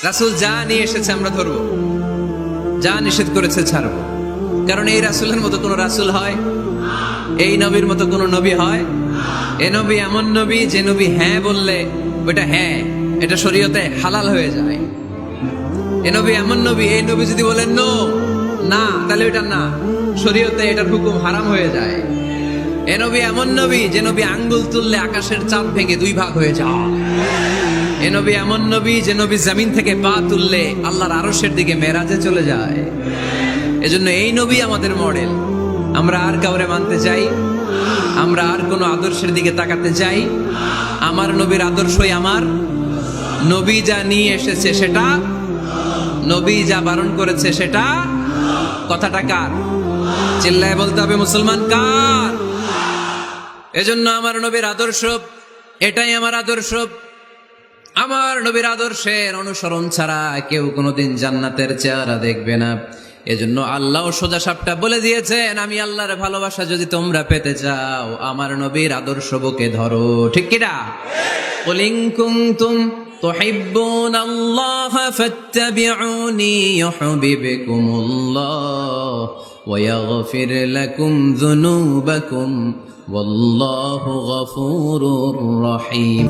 রাসূল যা নিয়ে এসেছে আমরা ধরবো, যা নিষেধ করেছে ছাড়বো। কারণ এই রাসূলের মতো কোন রাসূল হয়? এই নবীর মতো কোন নবী হয়? এ নবী এমন নবী যে নবী হ্যাঁ বললে ওটা হ্যাঁ, এটা শরীয়তে হালাল হয়ে যায়। এ নবী এমন নবী, এই নবী যদি বলেন নো, না, তাহলে ওটা না, শরীয়তে এটার হুকুম হারাম হয়ে যায়। এ নবী এমন নবী যে নবী আঙ্গুল তুললে আকাশের চাঁদ ভেঙে দুই ভাগ হয়ে যায়। এ নবী এমন নবী যে নবী জমিন থেকে পা তুললে আল্লাহর আরশের দিকে মেরাজে চলে যায়। এজন্য এই নবী আমাদের মডেল। আমরা আর কাউরে মানতে চাই? আমরা আর কোন আদর্শের দিকে তাকাতে চাই? আমার নবীর আদর্শই আমার। নবী যা নিয়ে এসেছে সেটা, নবী যা বারণ করেছে সেটা। কথাটা কার? চিল্লায় বলতে হবে মুসলমান কার? এজন্য আমার নবীর আদর্শ, এটাই আমার আদর্শ। আমার নবীর আদর্শের অনুসরণ ছাড়া কেউ কোনোদিন জান্নাতের চেহারা দেখবে না। এজন্য আল্লাহ সোজা সাপটা বলে দিয়েছেন, আমি আল্লাহর ভালোবাসা যদি তোমরা পেতে চাও আমার নবীর আদর্শ বুকে ধরো। ঠিক কিনা? কুল ইন কুনতুম তুহিব্বুনাল্লাহ ফাত্তাবিউনি ইউহিব্বুকুমুল্লাহ ওয়া ইয়াগফির লাকুম যুনুবাকুম ওয়াল্লাহু গফুরুর রহিম।